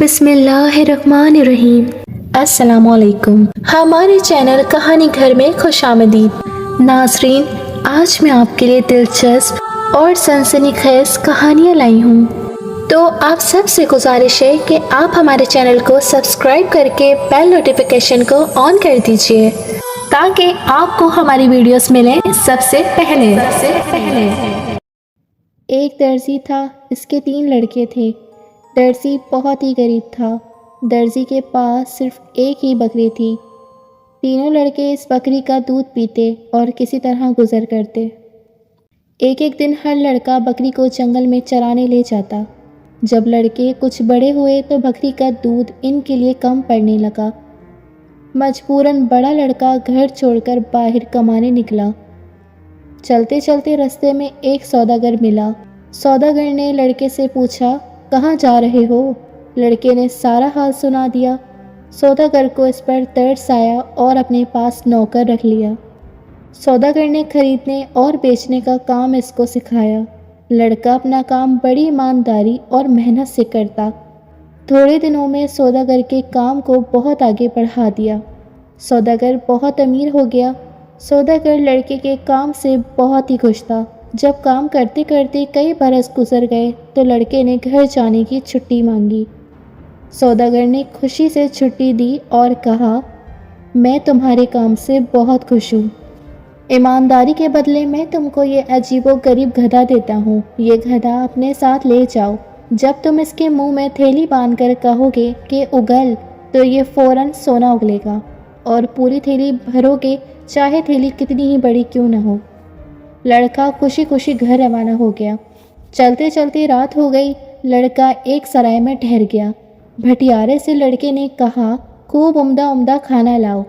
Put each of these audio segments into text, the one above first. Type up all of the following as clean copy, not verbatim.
बिस्मिल्लाहिर्रहमानिर्रहीम। अस्सलाम वालेकुम। हमारे चैनल कहानी घर में खुशामदीद। नाज़रीन, आज मैं आपके लिए दिलचस्प और सनसनीखेज कहानियाँ लाई हूँ। तो आप सबसे गुजारिश है कि आप हमारे चैनल को सब्सक्राइब करके बेल नोटिफिकेशन को ऑन कर दीजिए ताकि आपको हमारी वीडियोस मिलें सबसे पहले। एक दर्जी था, इसके 3 लड़के थे। दर्जी बहुत ही गरीब था। दर्जी के पास सिर्फ एक ही बकरी थी। तीनों लड़के इस बकरी का दूध पीते और किसी तरह गुजर करते। एक दिन हर लड़का बकरी को जंगल में चराने ले जाता। जब लड़के कुछ बड़े हुए तो बकरी का दूध इनके लिए कम पड़ने लगा। मजबूरन बड़ा लड़का घर छोड़कर बाहर कमाने निकला। चलते चलते रास्ते में एक सौदागर मिला। सौदागर ने लड़के से पूछा, कहाँ जा रहे हो? लड़के ने सारा हाल सुना दिया। सौदागर को इस पर तरस आया और अपने पास नौकर रख लिया। सौदागर ने खरीदने और बेचने का काम इसको सिखाया। लड़का अपना काम बड़ी ईमानदारी और मेहनत से करता। थोड़े दिनों में सौदागर के काम को बहुत आगे बढ़ा दिया। सौदागर बहुत अमीर हो गया। सौदागर लड़के के काम से बहुत ही खुश था। जब काम करते करते कई बरस गुजर गए तो लड़के ने घर जाने की छुट्टी मांगी। सौदागर ने खुशी से छुट्टी दी और कहा, मैं तुम्हारे काम से बहुत खुश हूँ। ईमानदारी के बदले मैं तुमको ये अजीबोगरीब गधा देता हूँ। ये गधा अपने साथ ले जाओ। जब तुम इसके मुंह में थैली बांधकर कहोगे कि उगल, तो ये फ़ौरन सोना उगलेगा और पूरी थैली भरोगे, चाहे थैली कितनी ही बड़ी क्यों न हो। लड़का खुशी खुशी घर रवाना हो गया। चलते चलते रात हो गई। लड़का एक सराय में ठहर गया। भटियारे से लड़के ने कहा, खूब उम्दा उम्दा खाना लाओ।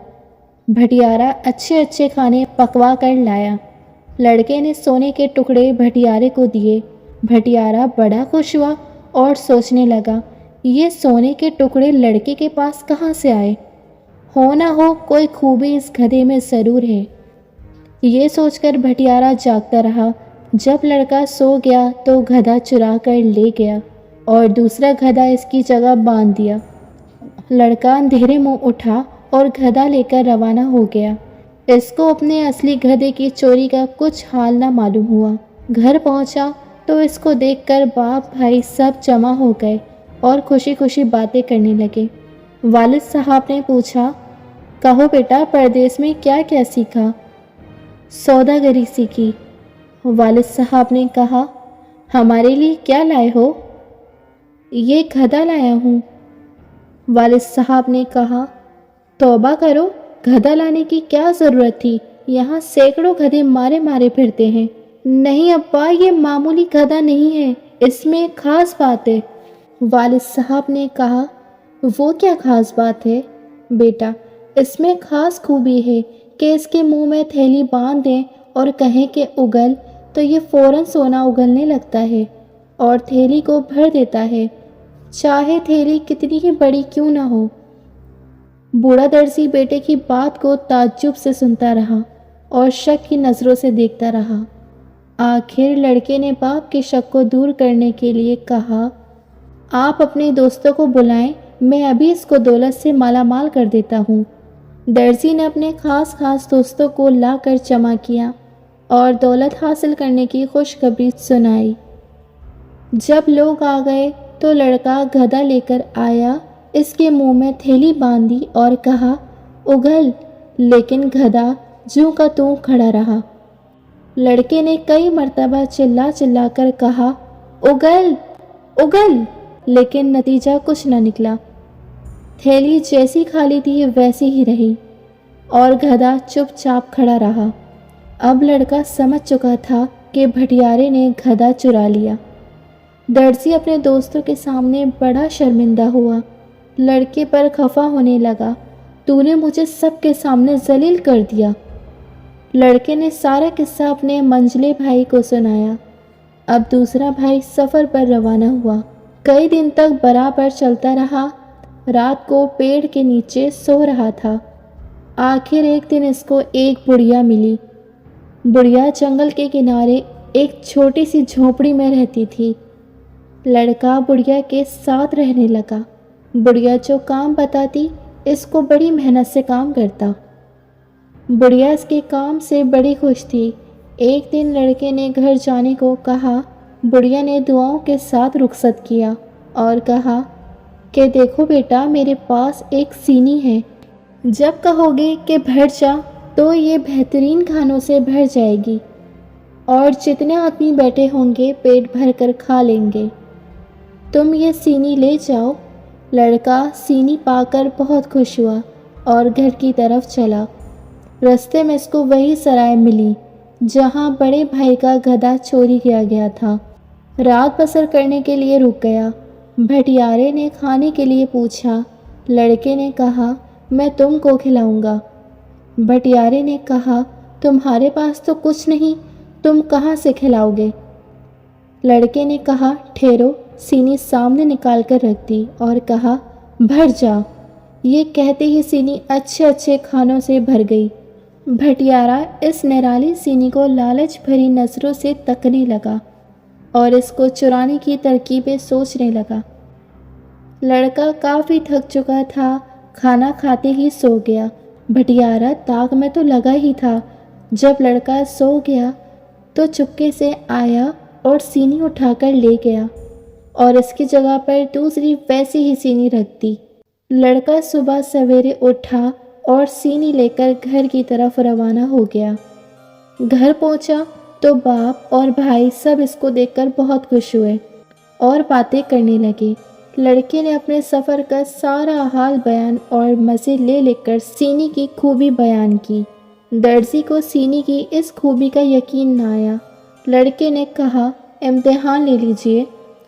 भटियारा अच्छे अच्छे खाने पकवा कर लाया। लड़के ने सोने के टुकड़े भटियारे को दिए। भटियारा बड़ा खुश हुआ और सोचने लगा, ये सोने के टुकड़े लड़के के पास कहाँ से आए? हो ना हो कोई खूबी इस गधे में ज़रूर है। ये सोचकर भटियारा जागता रहा। जब लड़का सो गया तो गधा चुरा कर ले गया और दूसरा गधा इसकी जगह बांध दिया। लड़का अंधेरे मुंह उठा और गधा लेकर रवाना हो गया। इसको अपने असली गधे की चोरी का कुछ हाल ना मालूम हुआ। घर पहुंचा तो इसको देखकर बाप भाई सब जमा हो गए और खुशी खुशी बातें करने लगे। वालिद साहब ने पूछा, कहो बेटा, परदेश में क्या क्या सीखा? सौदागरी सीखी। वालिद साहब ने कहा, हमारे लिए क्या लाए हो? ये गधा लाया हूँ। वालिद साहब ने कहा, तौबा करो, गधा लाने की क्या ज़रूरत थी? यहाँ सैकड़ों गधे मारे मारे फिरते हैं। नहीं अब्बा, ये मामूली गधा नहीं है, इसमें ख़ास बात है। वालिद साहब ने कहा, वो क्या ख़ास बात है? बेटा, इसमें ख़ास खूबी है कि इसके मुंह में थैली बांध दें और कहें कि उगल, तो ये फ़ौरन सोना उगलने लगता है और थैली को भर देता है, चाहे थैली कितनी ही बड़ी क्यों ना हो। बूढ़ा दर्जी बेटे की बात को ताज्जुब से सुनता रहा और शक की नज़रों से देखता रहा। आखिर लड़के ने बाप के शक को दूर करने के लिए कहा, आप अपने दोस्तों को बुलाएं, मैं अभी इसको दौलत से मालामाल कर देता हूँ। दर्जी ने अपने खास दोस्तों को लाकर जमा किया और दौलत हासिल करने की खुशखबरी सुनाई। जब लोग आ गए तो लड़का गधा लेकर आया, इसके मुंह में थैली बांधी और कहा, उगल, लेकिन गधा जूं का त्यों खड़ा रहा। लड़के ने कई मर्तबा चिल्ला चिल्ला कर कहा, उगल उगल, लेकिन नतीजा कुछ न निकला। थैली जैसी खाली थी वैसी ही रही और गधा चुपचाप खड़ा रहा। अब लड़का समझ चुका था कि भटियारे ने गधा चुरा लिया। दर्जी अपने दोस्तों के सामने बड़ा शर्मिंदा हुआ। लड़के पर खफा होने लगा, तूने मुझे सबके सामने जलील कर दिया। लड़के ने सारा किस्सा अपने मंझले भाई को सुनाया। अब दूसरा भाई सफ़र पर रवाना हुआ। कई दिन तक बराबर चलता रहा। रात को पेड़ के नीचे सो रहा था। आखिर एक दिन इसको एक बुढ़िया मिली। बुढ़िया जंगल के किनारे एक छोटी सी झोपड़ी में रहती थी। लड़का बुढ़िया के साथ रहने लगा। बुढ़िया जो काम बताती इसको बड़ी मेहनत से काम करता। बुढ़िया इसके काम से बड़ी खुश थी। एक दिन लड़के ने घर जाने को कहा। बुढ़िया ने दुआओं के साथ रुखसत किया और कहा कि देखो बेटा, मेरे पास एक सीनी है, जब कहोगे कि भर जा तो ये बेहतरीन खानों से भर जाएगी और जितने आदमी बैठे होंगे पेट भर कर खा लेंगे। तुम ये सीनी ले जाओ। लड़का सीनी पाकर बहुत खुश हुआ और घर की तरफ चला। रास्ते में इसको वही सराय मिली जहाँ बड़े भाई का गधा चोरी किया गया था। रात बसर करने के लिए रुक गया। भटियारे ने खाने के लिए पूछा। लड़के ने कहा, मैं तुमको खिलाऊंगा। भटियारे ने कहा, तुम्हारे पास तो कुछ नहीं, तुम कहाँ से खिलाओगे? लड़के ने कहा, ठहरो। सीनी सामने निकाल कर रख दी और कहा, भर जा। ये कहते ही सीनी अच्छे अच्छे खानों से भर गई। भटियारा इस निराली सीनी को लालच भरी नज़रों से तकने लगा और इसको चुराने की तरकीबें सोचने लगा। लड़का काफ़ी थक चुका था, खाना खाते ही सो गया। भटियारा ताक में तो लगा ही था। जब लड़का सो गया तो चुपके से आया और सीनी उठाकर ले गया और इसकी जगह पर दूसरी वैसी ही सीनी रख दी। लड़का सुबह सवेरे उठा और सीनी लेकर घर की तरफ रवाना हो गया। घर पहुंचा तो बाप और भाई सब इसको देखकर बहुत खुश हुए और बातें करने लगे। लड़के ने अपने सफ़र का सारा हाल बयान और मज़े ले लेकर सीनी की खूबी बयान की। दर्जी को सीनी की इस खूबी का यकीन न आया। लड़के ने कहा, इम्तिहान ले लीजिए,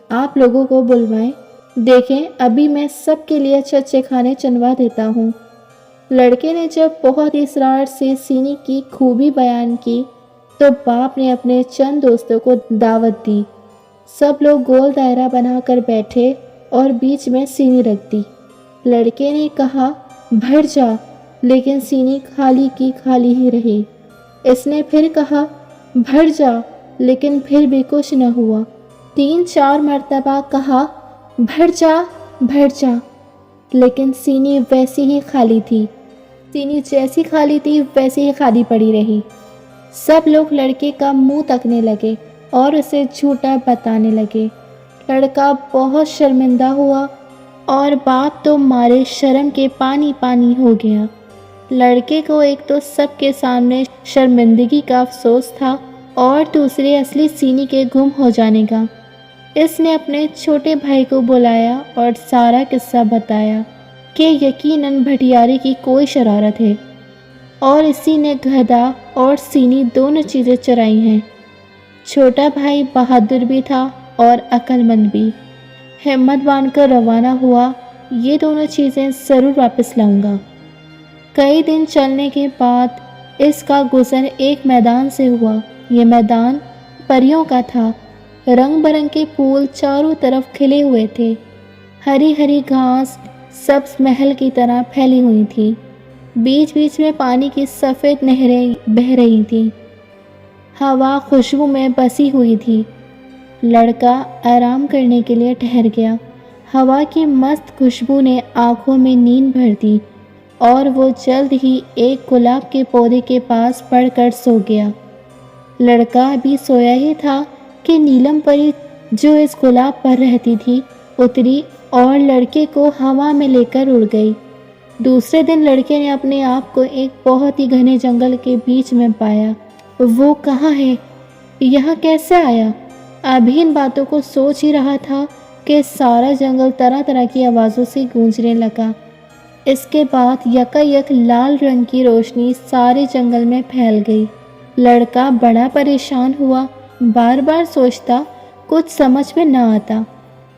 आप लोगों को बुलवाएं, देखें अभी मैं सबके लिए अच्छे अच्छे खाने चुनवा देता हूँ। लड़के ने जब बहुत इसरार से सीनी की खूबी बयान की तो बाप ने अपने चंद दोस्तों को दावत दी। सब लोग गोल दायरा बनाकर बैठे और बीच में सीनी रख दी। लड़के ने कहा, भर जा, लेकिन सीनी खाली की खाली ही रही। इसने फिर कहा, भर जा, लेकिन फिर भी कुछ न हुआ। 3-4 मर्तबा कहा, भर जा, भर जा, लेकिन सीनी वैसी ही खाली थी। सीनी जैसी खाली थी वैसी ही खाली पड़ी रही। सब लोग लड़के का मुंह तकने लगे और उसे झूठा बताने लगे। लड़का बहुत शर्मिंदा हुआ और बाप तो मारे शर्म के पानी पानी हो गया। लड़के को एक तो सबके सामने शर्मिंदगी का अफसोस था और दूसरे असली सीनी के गुम हो जाने का। इसने अपने छोटे भाई को बुलाया और सारा किस्सा बताया कि यकीनन भटियारे की कोई शरारत है और इसी ने गधा और सीनी दोनों चीज़ें चुराई हैं। छोटा भाई बहादुर भी था और अक्लमंद भी। हिम्मत बांधकर रवाना हुआ, ये दोनों चीज़ें ज़रूर वापस लाऊंगा। कई दिन चलने के बाद इसका गुज़र एक मैदान से हुआ। ये मैदान परियों का था। रंग बिरंगे फूल चारों तरफ खिले हुए थे। हरी हरी घास सब्ज महल की तरह फैली हुई थी। बीच बीच में पानी की सफ़ेद नहरें बह रही थीं। हवा खुशबू में बसी हुई थी। लड़का आराम करने के लिए ठहर गया। हवा की मस्त खुशबू ने आँखों में नींद भर दी और वो जल्द ही एक गुलाब के पौधे के पास पड़कर सो गया। लड़का अभी सोया ही था कि नीलम परी जो इस गुलाब पर रहती थी उतरी और लड़के को हवा में लेकर उड़ गई। दूसरे दिन लड़के ने अपने आप को एक बहुत ही घने जंगल के बीच में पाया। वो कहाँ है, यहाँ कैसे आया? अभी इन बातों को सोच ही रहा था कि सारा जंगल तरह तरह की आवाज़ों से गूंजने लगा। इसके बाद यकायक लाल रंग की रोशनी सारे जंगल में फैल गई। लड़का बड़ा परेशान हुआ, बार बार सोचता, कुछ समझ में न आता।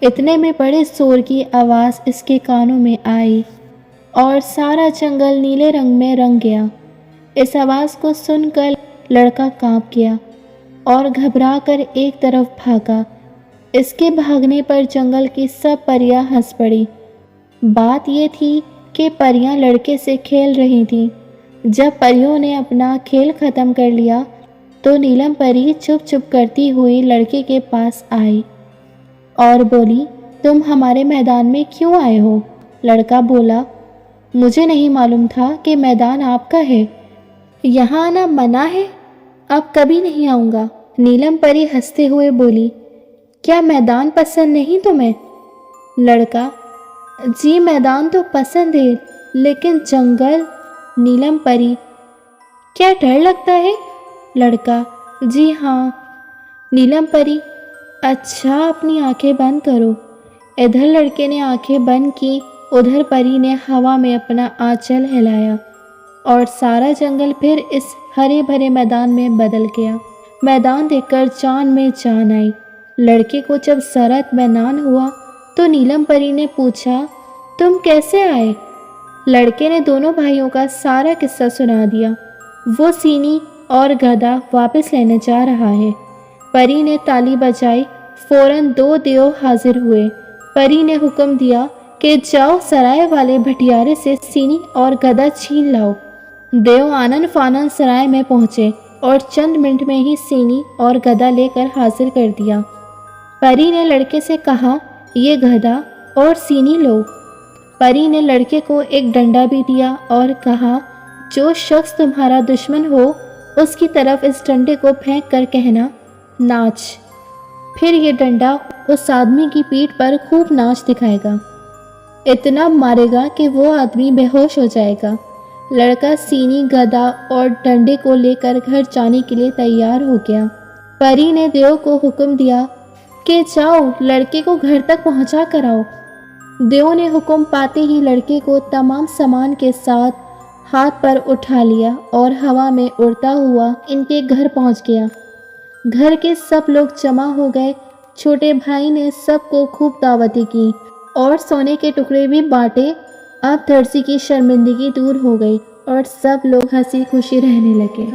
इतने में बड़े शोर की आवाज़ इसके कानों में आई और सारा जंगल नीले रंग में रंग गया। इस आवाज़ को सुनकर लड़का कांप गया और घबरा कर एक तरफ भागा। इसके भागने पर जंगल की सब परियां हंस पड़ी। बात यह थी कि परियां लड़के से खेल रही थीं। जब परियों ने अपना खेल ख़त्म कर लिया तो नीलम परी चुप चुप करती हुई लड़के के पास आई और बोली, तुम हमारे मैदान में क्यों आए हो? लड़का बोला, मुझे नहीं मालूम था कि मैदान आपका है। यहाँ आना मना है, अब कभी नहीं आऊँगा। नीलम परी हंसते हुए बोली, क्या मैदान पसंद नहीं तुम्हें? लड़का, जी मैदान तो पसंद है, लेकिन जंगल। नीलम परी, क्या डर लगता है? लड़का, जी हाँ। नीलम परी, अच्छा अपनी आंखें बंद करो। इधर लड़के ने आंखें बंद की, उधर परी ने हवा में अपना आंचल हिलाया और सारा जंगल फिर इस हरे भरे मैदान में बदल गया। मैदान देखकर जान में जान आई। लड़के को जब ज़रा इत्मीनान हुआ तो नीलम परी ने पूछा, तुम कैसे आए? लड़के ने दोनों भाइयों का सारा किस्सा सुना दिया। वो सीनी और गधा वापस लेने जा रहा है। परी ने ताली बजाई, फौरन 2 देव हाजिर हुए। परी ने हुक्म दिया कि जाओ सराय वाले भटियारे से सीनी और गधा छीन लाओ। देव आनन फानन सराय में पहुँचे और चंद मिनट में ही सीनी और गधा लेकर हाजिर कर दिया। परी ने लड़के से कहा, ये गधा और सीनी लो। परी ने लड़के को एक डंडा भी दिया और कहा, जो शख्स तुम्हारा दुश्मन हो उसकी तरफ इस डंडे को फेंक कर कहना, नाच। फिर ये डंडा उस आदमी की पीठ पर खूब नाच दिखाएगा, इतना मारेगा कि वो आदमी बेहोश हो जाएगा। लड़का सीनी, गधा और डंडे को लेकर घर जाने के लिए तैयार हो गया। परी ने देव को हुक्म दिया कि जाओ लड़के को घर तक पहुंचा कर आओ। देव ने हुक्म पाते ही लड़के को तमाम सामान के साथ हाथ पर उठा लिया और हवा में उड़ता हुआ इनके घर पहुंच गया। घर के सब लोग जमा हो गए। छोटे भाई ने सबको खूब दावतें की और सोने के टुकड़े भी बांटे। अब दर्जी की शर्मिंदगी दूर हो गई और सब लोग हंसी खुशी रहने लगे।